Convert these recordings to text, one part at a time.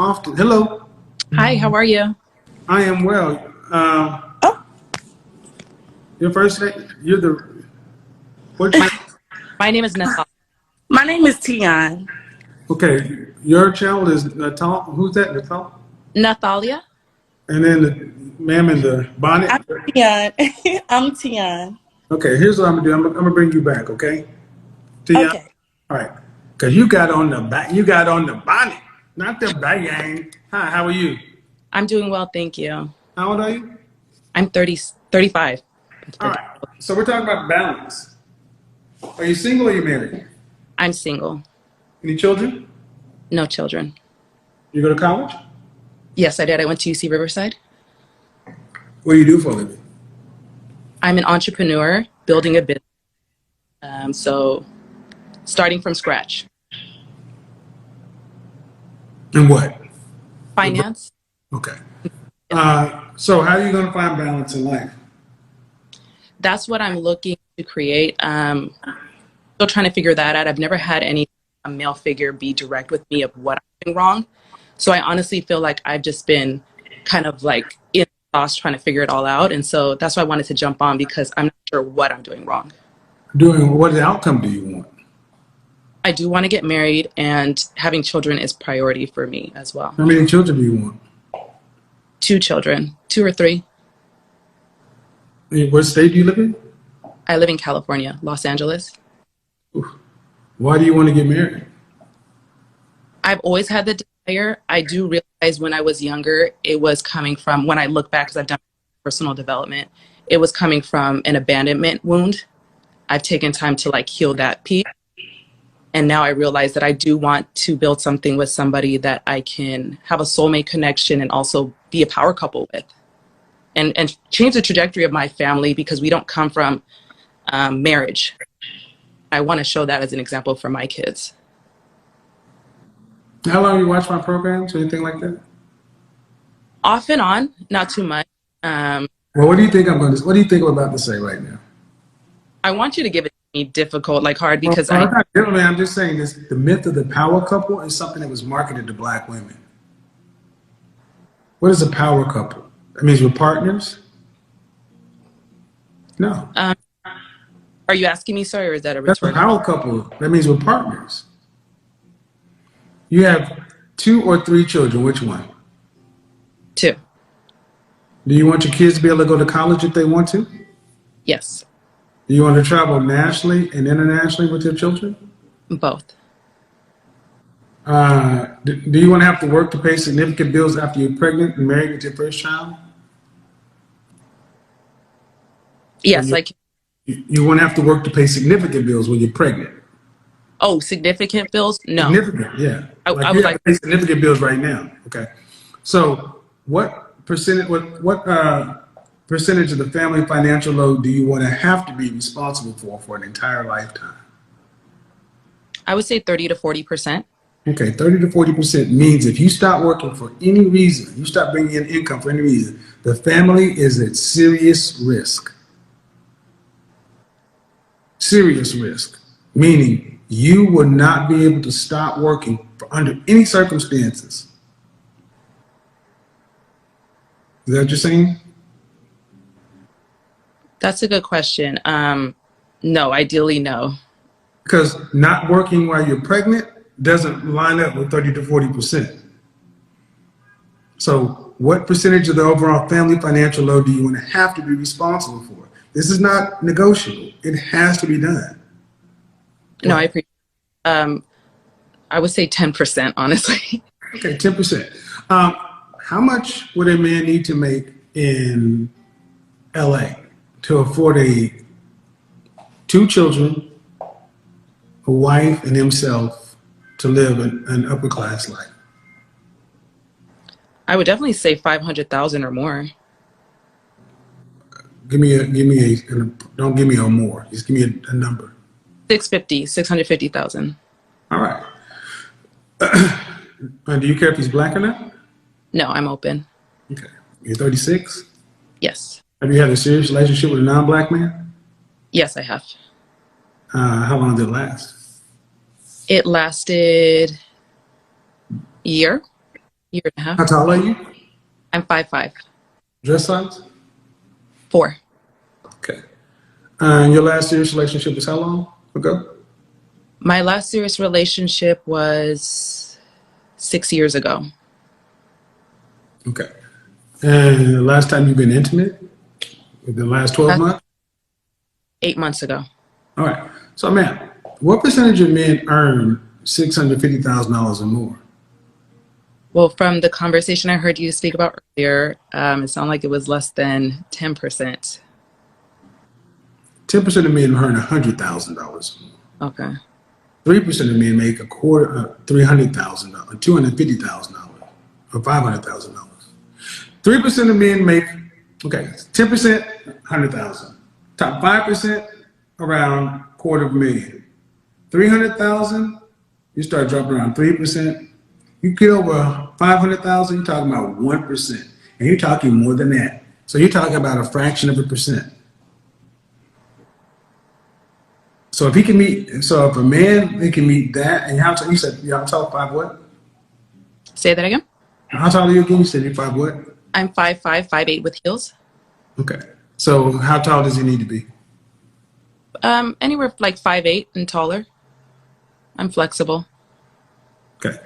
often. Hello, Hi, how are you? I am well. Oh, Your first name? You're the what's your My name is Nathal. my name is Tion. okay? Your child is Natal. Who's that? Natal. Nathalia? And then the ma'am in the bonnet. I'm Tion. I'm Tion. Okay, here's what I'm gonna do. I'm gonna bring you back. Okay, to you. Okay. All right, because you got on the back. You got on the bonnet, not the bang. Hi, how are you? I'm doing well, thank you. How old are you? I'm 30, 35. All right. So we're talking about balance. Are you single or are you married? I'm single, Any children? no children. You go to college? Yes, I did. I went to UC Riverside. What do you do for a living? I'm an entrepreneur building a business. So starting from scratch. And what? Finance, Okay. So how are you going to find balance in life? that's what I'm looking to create. Still trying to figure that out. I've never had a male figure be direct with me of what I'm doing wrong. So I honestly feel like I've just been kind of like in lost trying to figure it all out. And so that's why I wanted to jump on because I'm not sure what I'm doing wrong. Doing what outcome do you want? I do want to get married and having children is priority for me as well. How many children do you want? 2 children, 2 or 3. What state do you live in? I live in California, Los Angeles. Why do you want to get married? I've always had the desire. I do realize when I was younger, it was coming from, when I look back, because I've done personal development, it was coming from an abandonment wound. I've taken time to like heal that piece. And now I realize that I do want to build something with somebody that I can have a soulmate connection and also be a power couple with. And change the trajectory of my family because we don't come from marriage. I want to show that as an example for my kids. How long you watch my programs or anything like that? Off and on, not too much. Well, what do you think what do you think I'm about to say right now? I want you to give it to me difficult, like hard, Well, because I'm not giving, man. I'm just saying this. The myth of the power couple is something that was marketed to black women. What is a power couple? That means we're partners? No. are you asking me, sorry, or is that a That's a rhetorical? power couple. That means we're partners. You have 2 or 3 children. Which one? 2. Do you want your kids to be able to go to college if they want to? Yes, Do you want to travel nationally and internationally with your children? both. Do you want to have to work to pay significant bills after you're pregnant and married with your first child? Or Yes, like, you want to have to work to pay significant bills when you're pregnant? oh, significant bills? No. Significant, yeah. Like I you would have like, to pay significant bills right now. Okay. So what percentage? What percentage of the family financial load do you want to have to be responsible for an entire lifetime? I would say 30 to 40%. Okay, 30 to 40% means if you stop working for any reason, you stop bringing in income for any reason, the family is at serious risk. Serious risk, meaning you will not be able to stop working for under any circumstances. Is that what you're saying? That's a good question. No, ideally, no. Because not working while you're pregnant doesn't line up with 30 to 40%. So, what percentage of the overall family financial load do you want to have to be responsible for? This is not negotiable. It has to be done. No, I appreciate I would say 10%, honestly. Okay, 10%. How much would a man need to make in LA to afford 2 children, a wife, and himself to live an upper class life? I would definitely say 500,000 or more. Don't give me a more. Just give me a number. 650,000. All right. Do you care if he's black or not? No, I'm open. Okay. You're 36? Yes. Have you had a serious relationship with a non-black man? Yes, I have. How long did it last? It lasted a year. Year and a How half. tall are you? I'm 5'5". Dress size? 4. Okay. Your last serious relationship was how long ago? My last serious relationship was 6 years ago. Okay. And the last time you've been intimate? Within the last 12 That's months? 8 months ago. All right. So, ma'am, what percentage of men earn $650,000 or more? Well, from the conversation I heard you speak about earlier, it sounded like it was less than 10%. 10% of men earn $100,000. Okay. 3% of men make a quarter, $300,000, $250,000, or $500,000. 3% of men make, okay, 10%, 100,000. Top 5%, around quarter of a million. 300,000, you start dropping around 3%. You get over 500,000, you're talking about 1%. And you're talking more than that. So you're talking about a fraction of a percent. So if he can meet, so if a man, they can meet that, and how tall, you said, how tall, 5 what? Say that again. How tall are you again? You said you're 5 what? I'm 5'5", 5'8" with heels. Okay. So how tall does he need to be? Anywhere like 5'8" and taller. I'm flexible. Okay.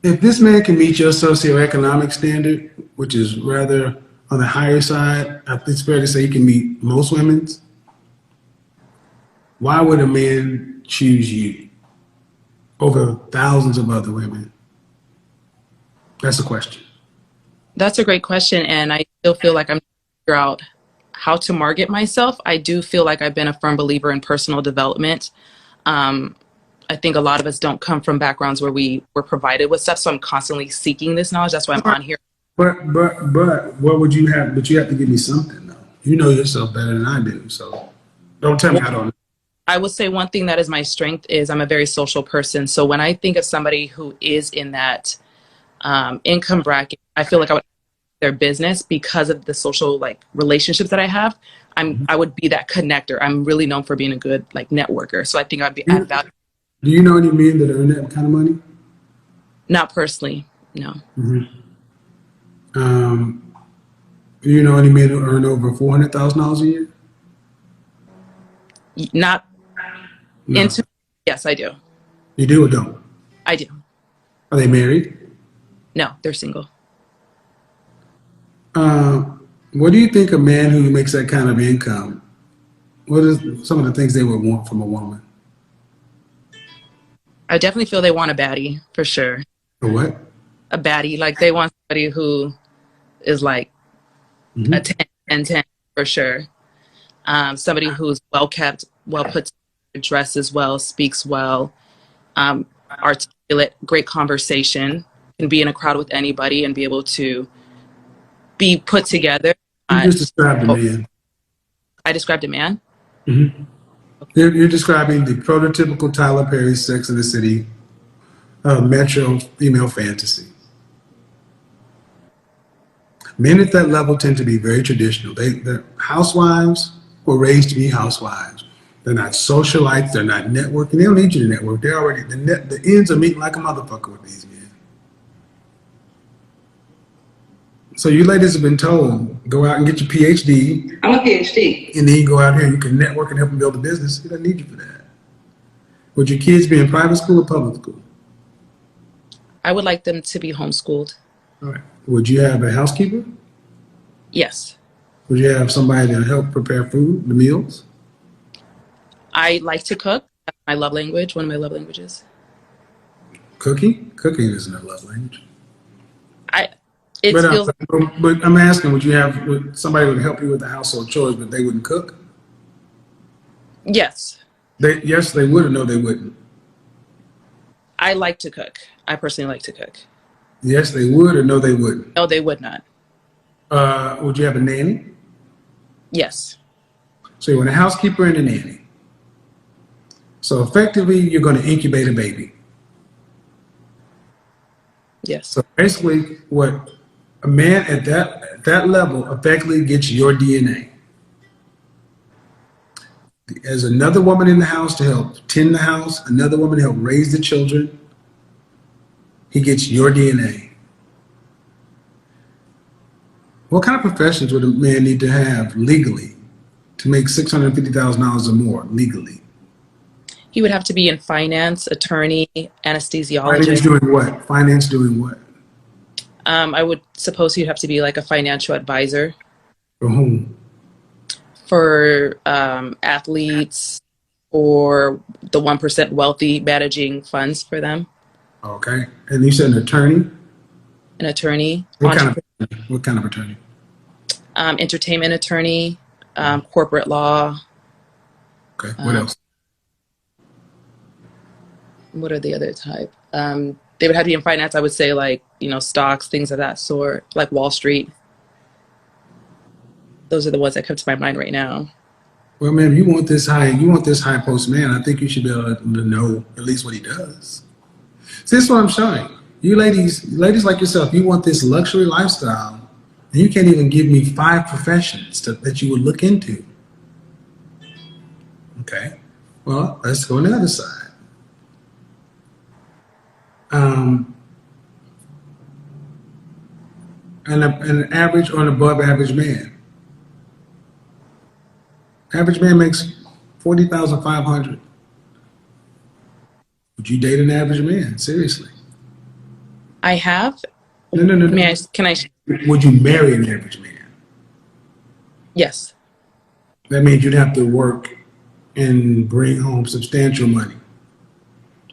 If this man can meet your socioeconomic standard, which is rather on the higher side, I think it's fair to say he can meet most women's. Why would a man choose you over thousands of other women? That's the question. That's a great question, and I still feel like I'm trying to figure out how to market myself. I do feel like I've been a firm believer in personal development. I think a lot of us don't come from backgrounds where we were provided with stuff, so I'm constantly seeking this knowledge. That's why I'm on here. But what would you have? But you have to give me something though. You know yourself better than I do, so don't tell me I don't. I would say one thing that is my strength is I'm a very social person. So when I think of somebody who is in that income bracket, I feel like I would their business because of the social like relationships that I have. I would be that connector. I'm really known for being a good like networker. So I think I'd be add value. Do you know any men that earn that kind of money? Not personally, no. Do you know any men who earn over $400,000 a year? Not No. into. Yes, I do. You do or don't? I do. Are they married? No, they're single. What do you think a man who makes that kind of income? What is some of the things they would want from a woman? I definitely feel they want a baddie for sure. A what? A baddie, like they want somebody who is like a 10, 10, 10 for sure. Somebody who's well kept, well put together, dresses well, speaks well, articulate, great conversation, can be in a crowd with anybody and be able to be put together. You just described a man. I described a man. You're describing the prototypical Tyler Perry Sex and the City metro female fantasy. Men at that level tend to be very traditional. They're housewives were raised to be housewives. They're not socialites. They're not networking. They don't need you to network. They're already the ends are meeting like a motherfucker with these men. So you ladies have been told, go out and get your PhD. I'm a PhD. And then you go out here and you can network and help them build a business. He doesn't need you for that. Would your kids be in private school or public school? I would like them to be homeschooled. All right. Would you have a housekeeper? Yes. Would you have somebody to help prepare food, the meals? I like to cook. That's my love language, one of my love languages. Cooking? Cooking isn't a love language. It feels But I'm asking, would somebody would help you with the household chores, but they wouldn't cook? yes. Yes, they would, or no, they wouldn't. I like to cook. I personally like to cook. Yes, they would, or no, they wouldn't. No, they would not. Would you have a nanny? Yes. So you want a housekeeper and a nanny. So effectively, you're going to incubate a baby. Yes. So basically, what a man at that level effectively gets your DNA. There's another woman in the house to help tend the house, another woman to help raise the children. He gets your DNA. What kind of professions would a man need to have legally to make $650,000 or more legally? He would have to be in finance, attorney, Finance anesthesiologist. doing what? Finance doing what? I would suppose he'd have to be like a financial advisor For whom? for athletes or the 1% wealthy, managing funds for them, Okay. And you said an attorney? an attorney, What kind entrepreneur, of what kind of attorney? entertainment attorney, corporate law. Okay. What Um, else? what are the other type? They would have to be in finance. I would say like, stocks, things of that sort, like Wall Street. Those are the ones that come to my mind right now. Well, ma'am, you want this high post man. I think you should be able to know at least what he does. See, this is what I'm showing. You ladies like yourself, you want this luxury lifestyle, and you can't even give me 5 professions that you would look into. Okay. Well, let's go on the other side. An average or an above average man. Average man makes 40,500. Would you date an average man? Seriously? I have. No, no, no, May no. I? Can I? Would you marry an average man? Yes. That means you'd have to work and bring home substantial money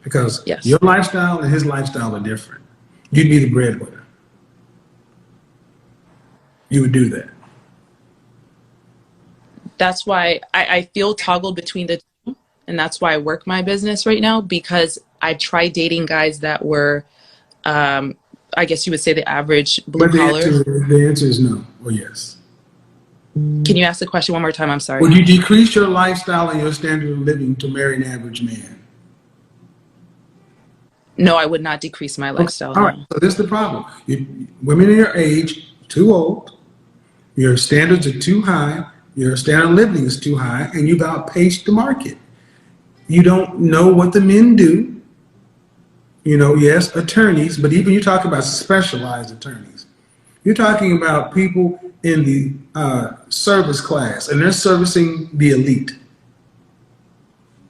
because Yes. your lifestyle and his lifestyle are different. You'd be the breadwinner. You would do that. That's why I feel toggled between the two. And that's why I work my business right now, because I tried dating guys that were, I guess you would say the average blue But the collar. answer is no or yes. Can you ask the question one more time? I'm sorry. Would you decrease your lifestyle and your standard of living to marry an average man? No, I would not decrease my lifestyle. All right. No. So this is the problem. Women in your age, too old, your standards are too high, your standard of living is too high, and you've outpaced the market. You don't know what the men do. Yes, attorneys, but even you talk about specialized attorneys. You're talking about people in the service class, and they're servicing the elite.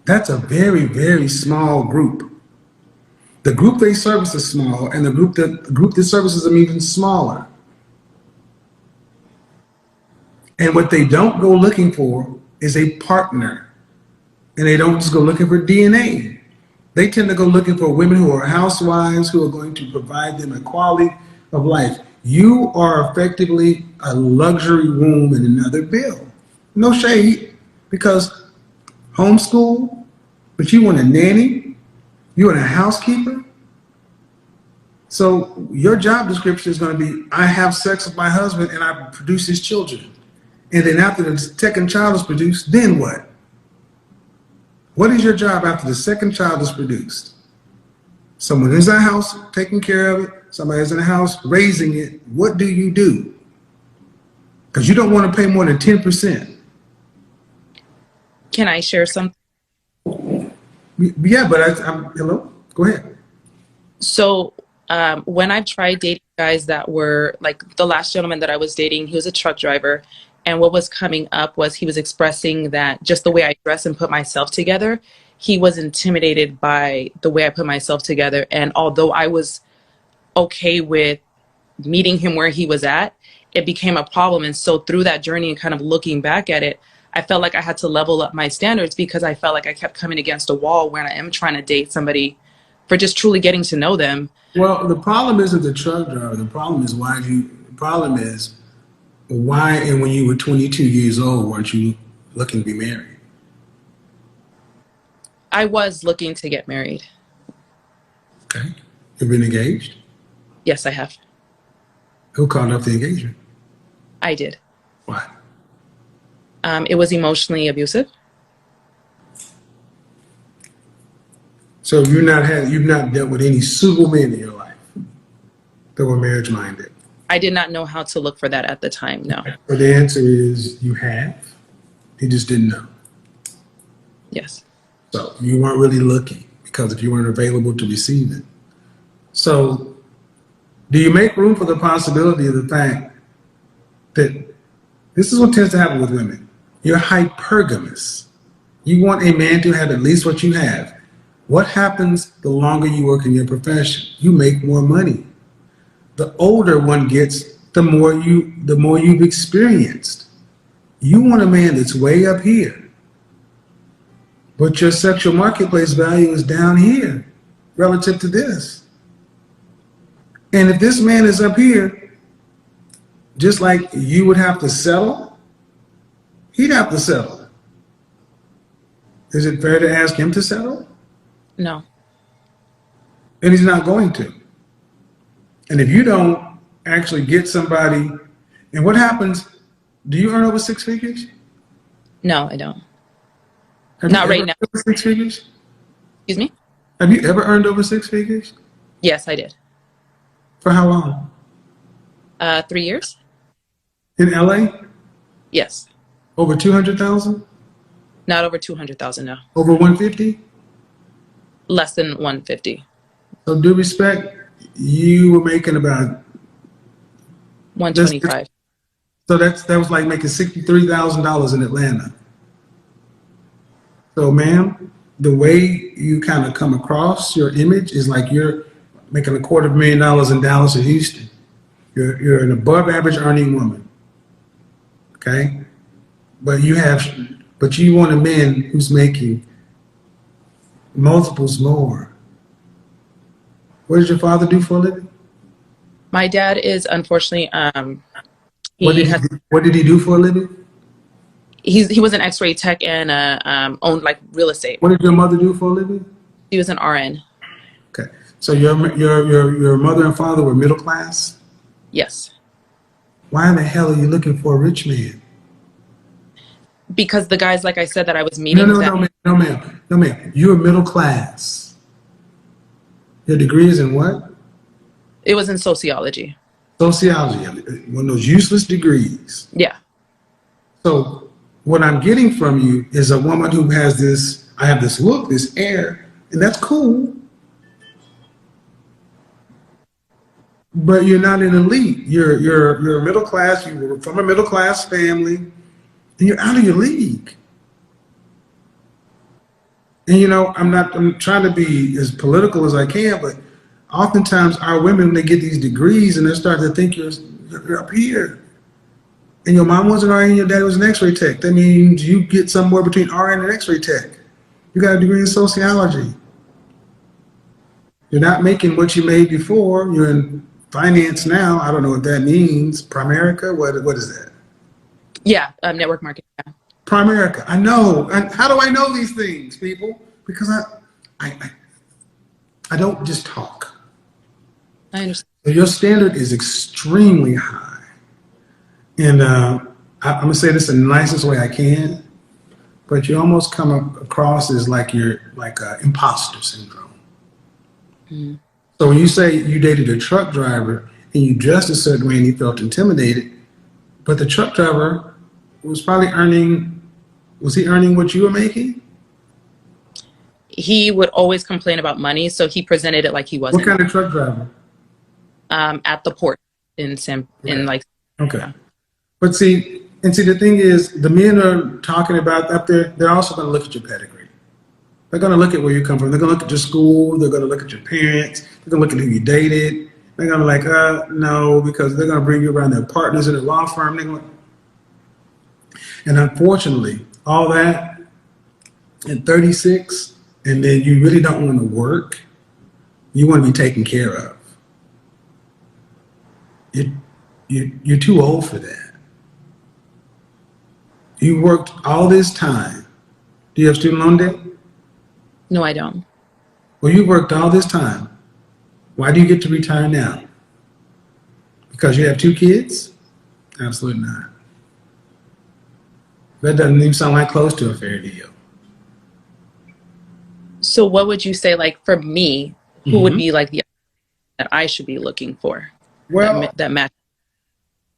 That's a very, very small group. The group they service is small, and the group that services them even smaller. And what they don't go looking for is a partner, and they don't just go looking for DNA. They tend to go looking for women who are housewives who are going to provide them a quality of life. You are effectively a luxury room in another bill. No shade, because homeschool, but you want a nanny, you want a housekeeper. So your job description is going to be, I have sex with my husband and I produce his children. And then after the second child is produced, then what? What is your job after the second child is produced? Someone is in the house taking care of it. Somebody's in the house raising it. What do you do? Because you don't want to pay more than 10%. Can I share something? Yeah, but hello? Go ahead. So when I've tried dating guys that were like the last gentleman that I was dating, he was a truck driver. And what was coming up was he was expressing that just the way I dress and put myself together, he was intimidated by the way I put myself together. And although I was okay with meeting him where he was at, it became a problem. And so through that journey and kind of looking back at it, I felt like I had to level up my standards because I felt like I kept coming against a wall when I am trying to date somebody for just truly getting to know them. Well, the problem isn't the truck driver. The problem is why, and when you were 22 years old, weren't you looking to be married? I was looking to get married. Okay. You've been engaged? Yes, I have. Who called off the engagement? I did. Why? It was emotionally abusive. So you've not dealt with any suitable men in your life that were marriage minded. I did not know how to look for that at the time. No. But the answer is you have. You just didn't know. Yes. So you weren't really looking because if you weren't available to receive it. So, do you make room for the possibility of the fact that this is what tends to happen with women? You're hypergamous. You want a man to have at least what you have. What happens the longer you work in your profession? You make more money. The older one gets, the more you've experienced. You want a man that's way up here, but your sexual marketplace value is down here relative to this. And if this man is up here, just like you would have to settle, he'd have to settle. Is it fair to ask him to settle? No. And he's not going to. And if you don't actually get somebody, and what happens, do you earn over six figures? No, I don't. Have Not you right ever now. earned over six figures? Excuse me? Have you ever earned over six figures? Yes, I did. For how long? 3 years? In LA? Yes. Over 200,000? Not over 200,000, no. Over 150? Less than 150. So due respect, you were making about 125. so that was like making $63,000 in Atlanta. So ma'am, the way you kind of come across your image is like you're making $250,000 in Dallas or Houston. You're an above average earning woman. Okay? But you want a man who's making multiples more. What does your father do for a living? My dad is unfortunately What did he do for a living? he was an X-ray tech and owned like real estate. What did your mother do for a living? He was an RN. Okay. So your mother and father were middle class? Yes. Why in the hell are you looking for a rich man? Because the guys, like I said, that I was meeting. No, ma'am. You were middle class. Your degree is in what? It was in sociology. Sociology, one of those useless degrees. Yeah. So what I'm getting from you is a woman who has this, I have this look, this air, and that's cool. But you're not an elite. You're middle class. You were from a middle class family, and you're out of your league. And I'm trying to be as political as I can, but oftentimes our women, when they get these degrees and they're starting to think you're up here. And your mom was an RN and your dad was an X-ray tech. That means you get somewhere between RN and X-ray tech. You got a degree in sociology. You're not making what you made before. You're in finance now. I don't know what that means. Primerica? What is that? Yeah, network marketing. Yeah. Primerica. I know. And how do I know these things, people? Because I don't just talk. I understand. So your standard is extremely high. And I'm going to say this in the nicest way I can, but you almost come across as like you're like imposter syndrome. Mm-hmm. So when you say you dated a truck driver and you dressed a certain way and you felt intimidated, but the truck driver was probably earning what you were making? He would always complain about money, so he presented it like he wasn't. What kind of truck driver? At the port in like. Okay. But see, the thing is, the men are talking about up there, they're also going to look at your pedigree. They're going to look at where you come from. They're going to look at your school. They're going to look at your parents. They're going to look at who you dated. They're going to be like, no, because they're going to bring you around their partners in a law firm. And unfortunately, all that at 36, and then you really don't want to work. You want to be taken care of. You're too old for that. You worked all this time. Do you have student loan debt? No, I don't. Well, you worked all this time. Why do you get to retire now? Because you have 2 kids? Absolutely not. That doesn't even sound like close to a fair deal. So what would you say, like, for me, who would be like the that I should be looking for? Well, that match.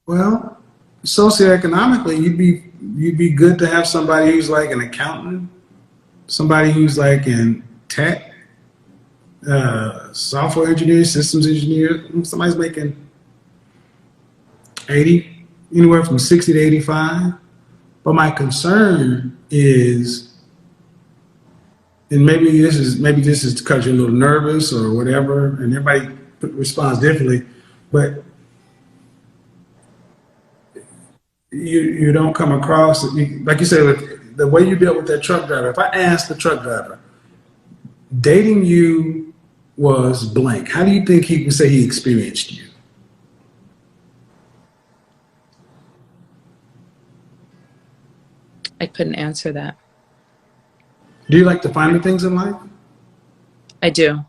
Well, socioeconomically, you'd be good to have somebody who's like an accountant, somebody who's like in tech, software engineer, systems engineer. Somebody's making 80, anywhere from 60 to 85. But my concern is, and maybe this is because you're a little nervous or whatever, and everybody responds differently. But you don't come across, like you said, the way you dealt with that truck driver. If I asked the truck driver, dating you was blank, how do you think he would say he experienced you? I couldn't answer that. Do you like to find the things in life? I do.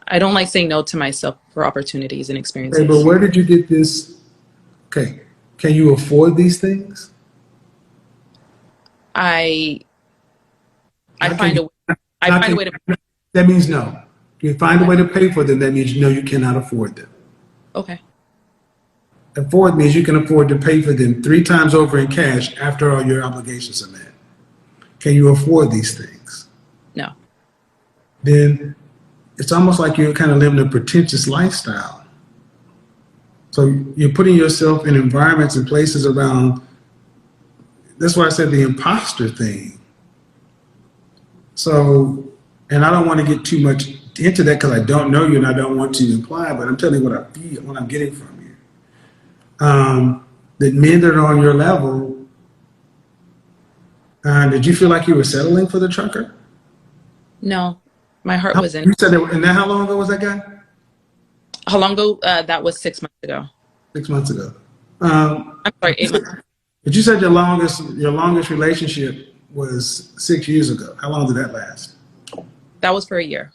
I don't like saying no to myself for opportunities and experiences. Okay, but where did you get this? Okay, can you afford these things? I How can find you- a way. I how find a can- way to. That means no. You find a way to pay for them. That means you know you cannot afford them. Okay. Afford means you can afford to pay for them 3 times over in cash after all your obligations are met. Can you afford these things? No. Then it's almost like you're kind of living a pretentious lifestyle. So you're putting yourself in environments and places around. That's why I said the imposter thing. So, and I don't want to get too much into that because I don't know you and I don't want to imply, but I'm telling you what I feel, what I'm getting from you. That men that are on your level, did you feel like you were settling for the trucker? No. My heart was in. You said that, and then how long ago was that guy? How long ago? That was 6 months ago. 6 months ago. I'm sorry, 8 months. But you said your longest relationship was 6 years ago. How long did that last? That was for a year.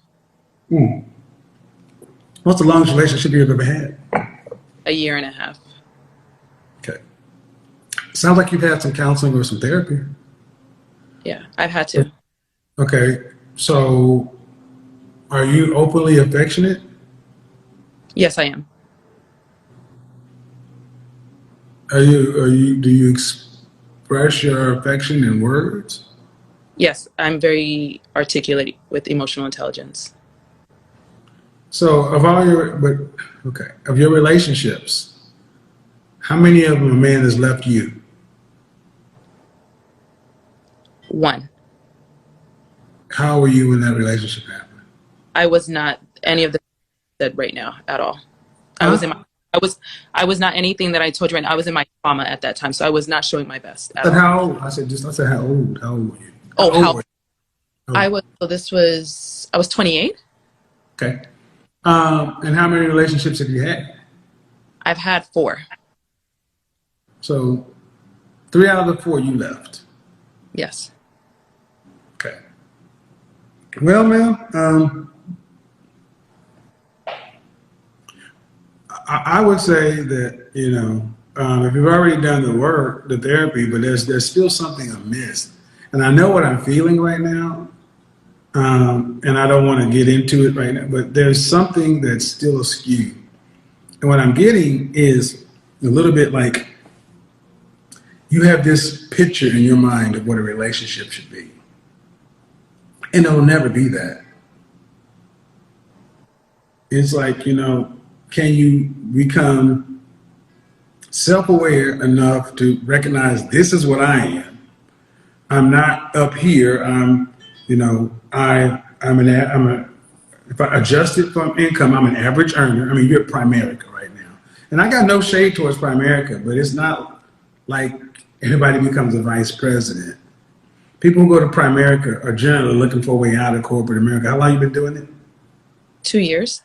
What's the longest relationship you've ever had? A year and a half. Okay. Sounds like you've had some counseling or some therapy. Yeah, I've had to. Okay. So are you openly affectionate? Yes, I am. Do you express your affection in words? Yes, I'm very articulate with emotional intelligence. So of your relationships, how many of them a man has left you? 1. How were you when that relationship happened? I was not any of the said right now at all. I was not anything that I told you right now. I was in my trauma at that time, so I was not showing my best at But all. how old? I said how old? How old were you? How were you? I was 28. Okay. And how many relationships have you had? I've had 4. So 3 out of the 4 you left. Yes. Okay. Well, ma'am, I would say that, if you've already done the work, the therapy, but there's still something amiss. And I know what I'm feeling right now, and I don't want to get into it right now, but there's something that's still askew. And what I'm getting is a little bit like you have this picture in your mind of what a relationship should be. And it'll never be that. It's like, can you become self-aware enough to recognize this is what I am? I'm not up here. If I adjust it from income, I'm an average earner. I mean, you're at Primerica right now. And I got no shade towards Primerica, but it's not like everybody becomes a vice president. People who go to Primerica are generally looking for a way out of corporate America. How long you been doing it? 2 years.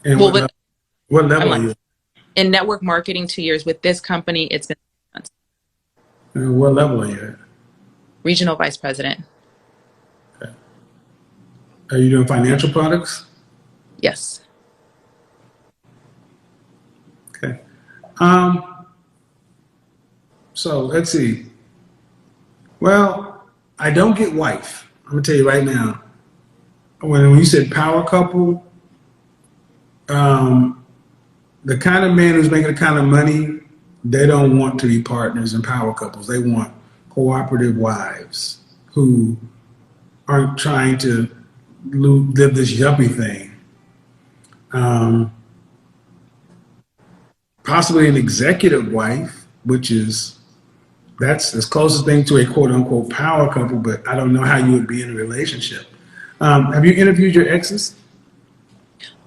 And Well, what level are you? In network marketing, 2 years. With this company, it's been 6 months. And what level are you at? Regional vice president. Okay. Are you doing financial products? Yes. Okay. So let's see. Well, I don't get wife. I'm gonna tell you right now. When you said power couple, the kind of man who's making the kind of money, they don't want to be partners in power couples. They want cooperative wives who aren't trying to live this yuppie thing. Possibly an executive wife, which is that's the closest thing to a quote unquote power couple, but I don't know how you would be in a relationship. Have you interviewed your exes?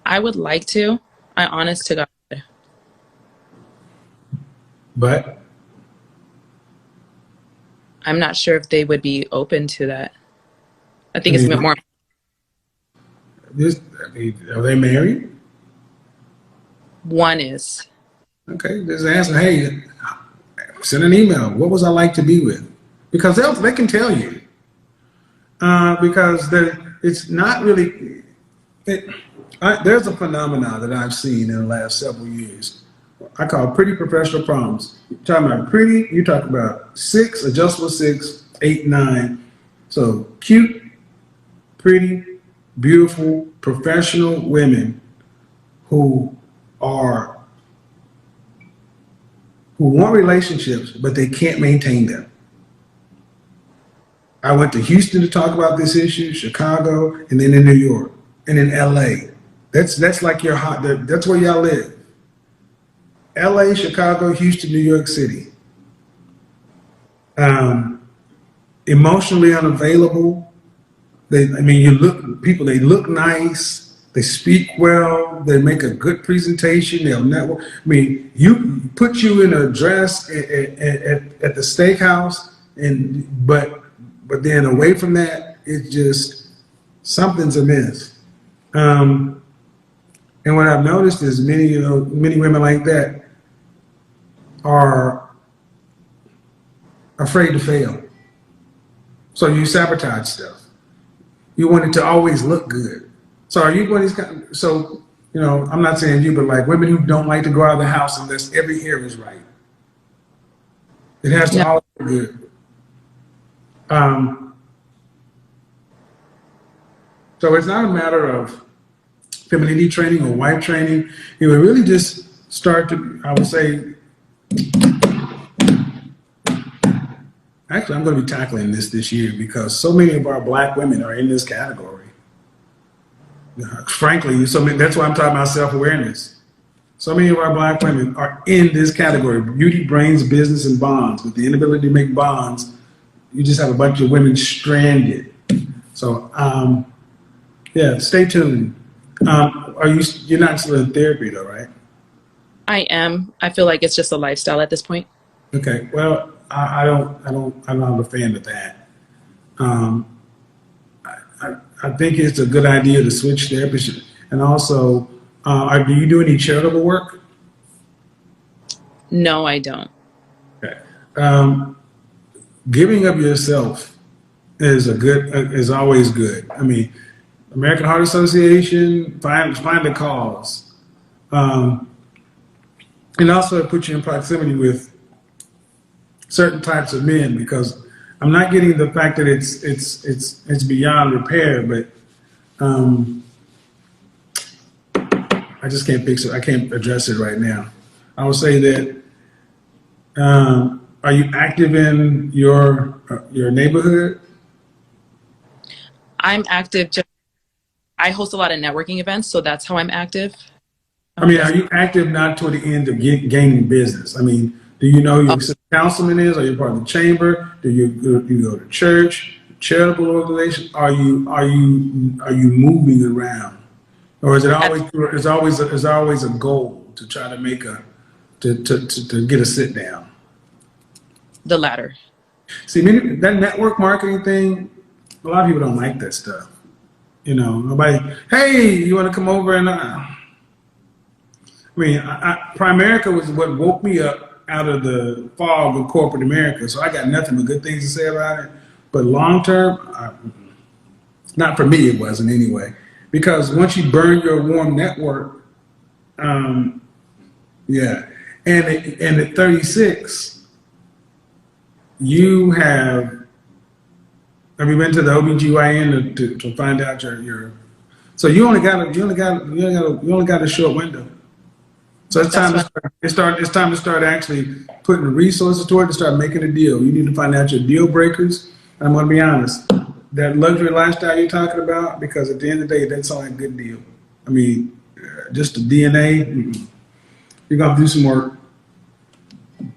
I would like to. I honest to God. But I'm not sure if they would be open to that. I think I it's mean, more. are they married? One is. Okay, just ask them, hey, send an email. What was I like to be with? Because they can tell you. Because it's not really. There's a phenomenon that I've seen in the last several years. I call pretty professional problems. You're talking about pretty, you talk about six, adjustable six, 8, 9. So cute, pretty, beautiful, professional women who want relationships, but they can't maintain them. I went to Houston to talk about this issue, Chicago, and then in New York, and in LA. That's like your hot. That's where y'all live. LA, Chicago, Houston, New York City. Emotionally unavailable. They look nice. They speak well. They make a good presentation. They'll network. I mean, you put you in a dress at the steakhouse, but then away from that, it's just something's amiss. And what I've noticed is many women like that are afraid to fail. So you sabotage stuff. You want it to always look good. So are you one of these kind? So I'm not saying you, but like women who don't like to go out of the house unless every hair is right. It has to No, always look good. So it's not a matter of femininity training or wife training. It would really just start to, I would say, actually, I'm going to be tackling this year because so many of our black women are in this category. Frankly, that's why I'm talking about self-awareness. So many of our black women are in this category: beauty, brains, business, and bonds. With the inability to make bonds, you just have a bunch of women stranded. So, yeah, stay tuned. You're not still in therapy though, right? I am. I feel like it's just a lifestyle at this point. Okay. Well, I'm not a fan of that. I think it's a good idea to switch therapists. And also, do you do any charitable work? No, I don't. Okay. Giving of yourself is always good. I mean, American Heart Association, find a cause, and also it puts you in proximity with certain types of men because I'm not getting the fact that it's beyond repair, but I just can't fix it. I can't address it right now. I would say that are you active in your neighborhood? I'm active. I host a lot of networking events, so that's how I'm active. I mean, are you active not toward the end of gaining business? I mean, do you know who your councilman is? Are you part of the chamber? Do you go to church, charitable organization? Are you moving around, or is it always a goal to try to make to get a sit down? The latter. See, that network marketing thing, a lot of people don't like that stuff. Nobody. Hey, you want to come over and? I mean, Primerica was what woke me up out of the fog of corporate America. So I got nothing but good things to say about it. But long term, not for me, it wasn't anyway. Because once you burn your warm network, yeah, and at 36, you have you been to the OBGYN to find out your so you only got a short window. So it's time to start actually putting resources toward it to start making a deal. You need to find out your deal breakers. I'm going to be honest. that luxury lifestyle you're talking about? Because at the end of the day, that's all a good deal. I mean, just the DNA, you're going to do some work. Just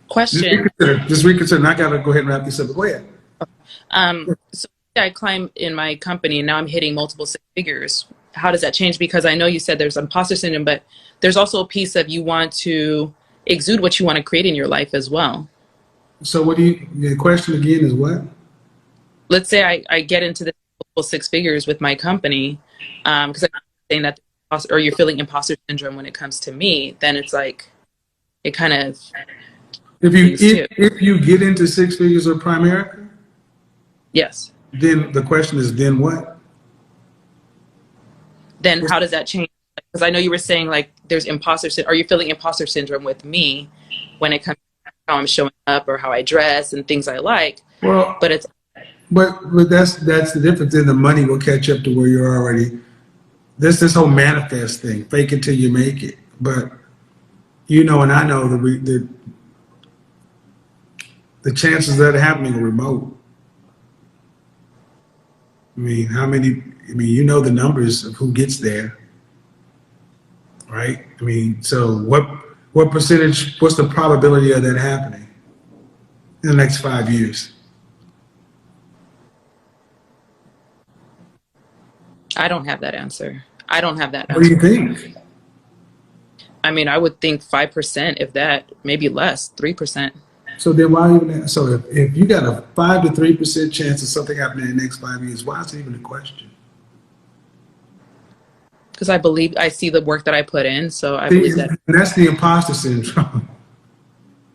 Question. reconsider. Just reconsider. And I got to go ahead and wrap this up. But go ahead. So I climbed in my company and now I'm hitting multiple six figures. How does that change? Because I know you said there's imposter syndrome, but there's also a piece of you want to exude what you want to create in your life as well. So what do you, the question again is what? Let's say I get into the multiple six figures with my company, because I'm saying that, or you're feeling imposter syndrome when it comes to me, then it's like, it kind of, If you get into six figures or Primerica, yes. then the question is, then what? Then how does that change? Because I know you were saying like there's imposter syndrome. Are you feeling imposter syndrome with me when it comes to how I'm showing up or how I dress and things I like? Well, But it's but that's the difference. Then the money will catch up to where you're already. This whole manifest thing, fake it till you make it. But you know, and I know the chances of that happening are remote. I mean, how many? I mean, you know the numbers of who gets there, right? I mean, so what percentage? What's the probability of that happening in the next 5 years? I don't have that answer. I don't have that What do you answer. think? I mean, I would think 5%, if that, maybe less, 3%. So then why even? So if you got a 5 to 3% chance of something happening in the next 5 years, why is it even a question? Because I see the work that I put in, so I See, believe that. and that's the imposter syndrome.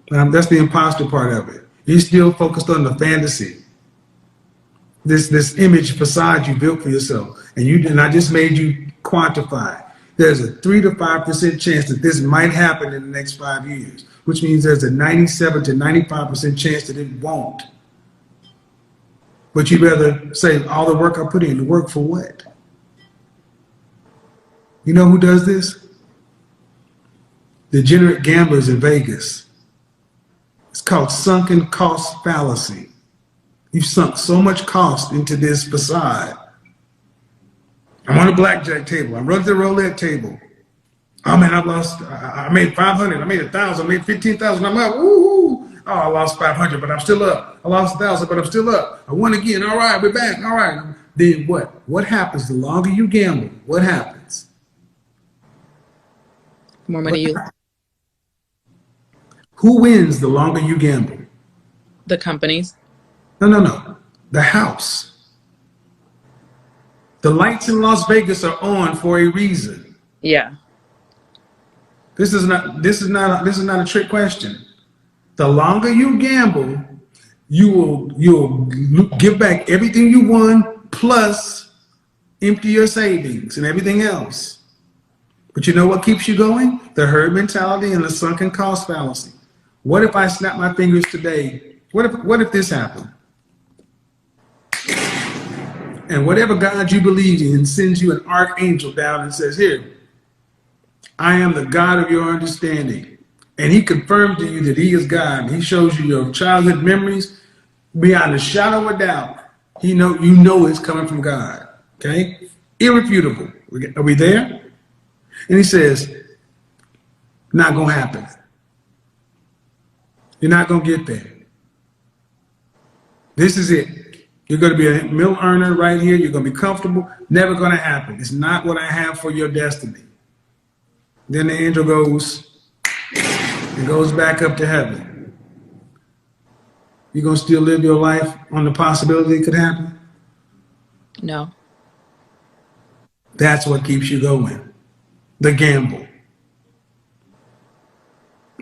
That's the imposter part of it. You're still focused on the fantasy, this image facade you built for yourself, and I just made you quantify. There's a 3 to 5% chance that this might happen in the next 5 years, which means there's a 97 to 95% chance that it won't. But you'd rather say all the work I put in, the work for what? You know who does this? Degenerate gamblers in Vegas. It's called sunken cost fallacy. You've sunk so much cost into this facade. I'm on a blackjack table. I'm running the roulette table. Oh man, I made 500. I made 1,000. I made 15,000. I'm up. Woo! Oh, I lost 500, but I'm still up. I lost 1,000, but I'm still up. I won again. All right, we're back. All right. Then what? What happens the longer you gamble? What happens? The more money you, Who wins the longer you gamble? the companies. No. The house. The lights in Las Vegas are on for a reason. Yeah. This is not a trick question. The longer you gamble, you'll give back everything you won plus empty your savings and everything else. But you know what keeps you going? The herd mentality and the sunken cost fallacy. What if I snap my fingers today? What if this happened? And whatever God you believe in sends you an archangel down and says, here, I am the God of your understanding. And he confirms to you that he is God. He shows you your childhood memories beyond a shadow of a doubt. You know it's coming from God. Okay? Irrefutable. Are we there? And he says, not going to happen. You're not going to get there. This is it. You're going to be a mill earner right here. You're going to be comfortable. Never going to happen. It's not what I have for your destiny. Then the angel goes and goes back up to heaven. You're going to still live your life on the possibility it could happen? No. That's what keeps you going. The gamble.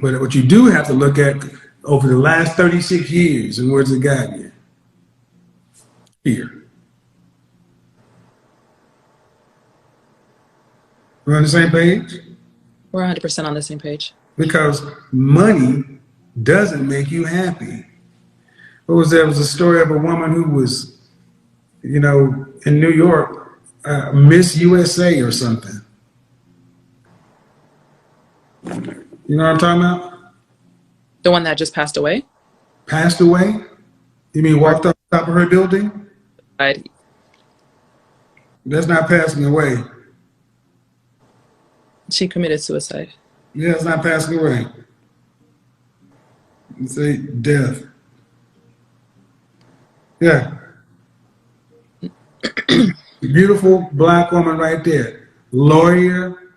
But what you do have to look at over the last 36 years, and where's it got you? Fear. We're on the same page? We're 100% on the same page. Because money doesn't make you happy. There was a story of a woman who was, in New York, Miss USA or something. You know what I'm talking about? The one that just passed away? Passed away? You mean walked up top of her building? suicide. That's not passing away. She committed suicide. Yeah, it's not passing away. You say death. Yeah. Beautiful black woman right there. Lawyer,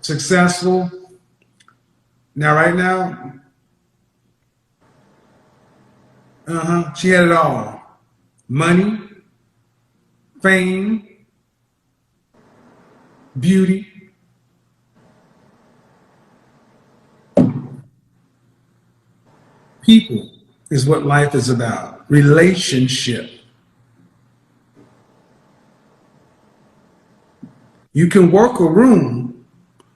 successful. Now, right now, she had it all. Money, fame, beauty. People is what life is about. Relationship. You can work a room,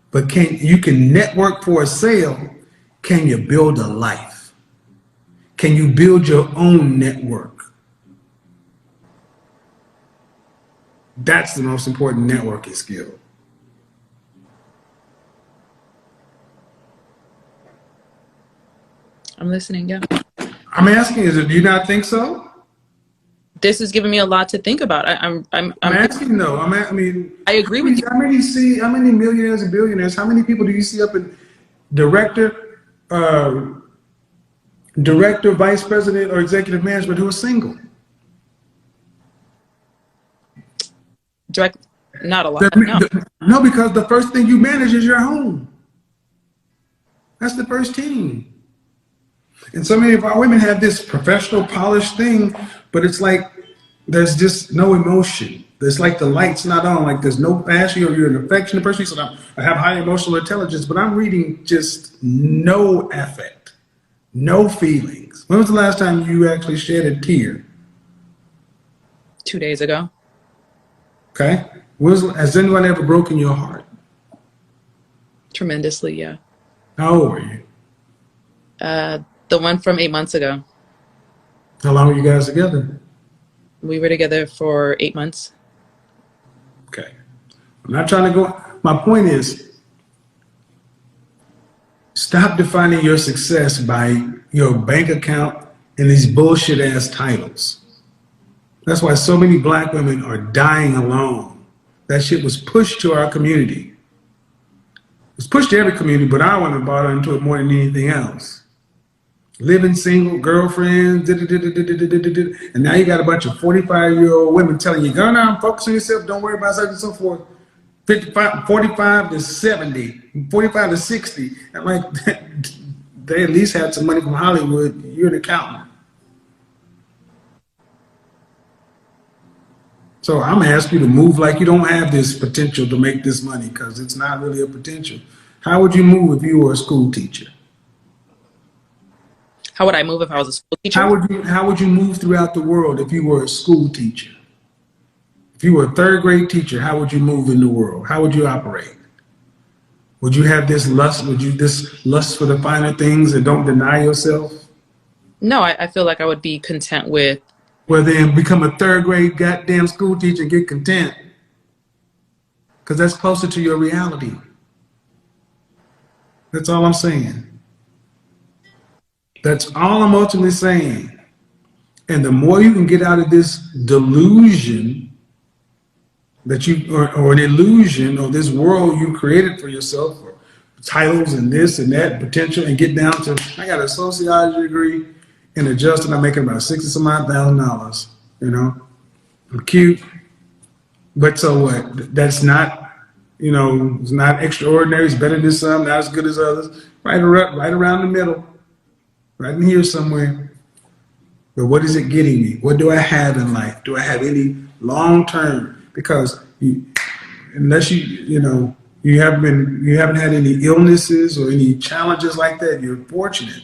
but you can network for a sale. Can you build a life? Can you build your own network? That's the most important networking skill. I'm listening, yeah. I'm asking you, do you not think so? This is giving me a lot to think about. I'm asking though. I mean, I agree with you. How many millionaires and billionaires? How many people do you see up in director, vice president, or executive management who are single? Not a lot. No. No, because the first thing you manage is your home. That's the first team. And so many of our women have this professional, polished thing, but it's like there's just no emotion. It's like the light's not on. Like there's no passion, or you're an affectionate person. So I have high emotional intelligence, but I'm reading just no affect, no feelings. When was the last time you actually shed a tear? 2 days ago. Okay. Has anyone ever broken your heart? Tremendously, yeah. How old were you? The one from 8 months ago. How long were you guys together? We were together for 8 months. Okay. I'm not trying to go. My point is, stop defining your success by your bank account and these bullshit ass titles. That's why so many black women are dying alone. That shit was pushed to our community. It's pushed to every community, but our women bought into it more than anything else. Living single, girlfriends, and now you got a bunch of 45-year-old women telling you, go now, focus on yourself, don't worry about such and so forth. 45 to 70, 45 to 60. I'm like, they at least had some money from Hollywood. You're an accountant. So I'm asking you to move like you don't have this potential to make this money, because it's not really a potential. How would you move if you were a school teacher? How would I move if I was a school teacher? How would you move throughout the world if you were a school teacher? If you were a third grade teacher, how would you move in the world? How would you operate? Would you have this lust? This lust for the finer things and don't deny yourself? No, I feel like I would be content with. Well, then become a third grade goddamn school teacher and get content, because that's closer to your reality. That's all I'm saying. That's all I'm ultimately saying. And the more you can get out of this delusion that or an illusion of this world you created for yourself, or titles and this and that potential, and get down to, I got a sociology degree and adjusted, I'm making about $60,000. You know, I'm cute, but so what? That's not, it's not extraordinary. It's better than some, not as good as others. Right around the middle. Right in here somewhere. But what is it getting me? What do I have in life? Do I have any long term? Because unless you haven't had any illnesses or any challenges like that, you're fortunate.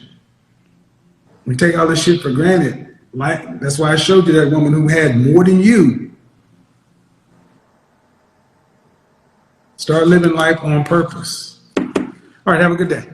We take all this shit for granted. That's why I showed you that woman who had more than you. Start living life on purpose. All right, have a good day.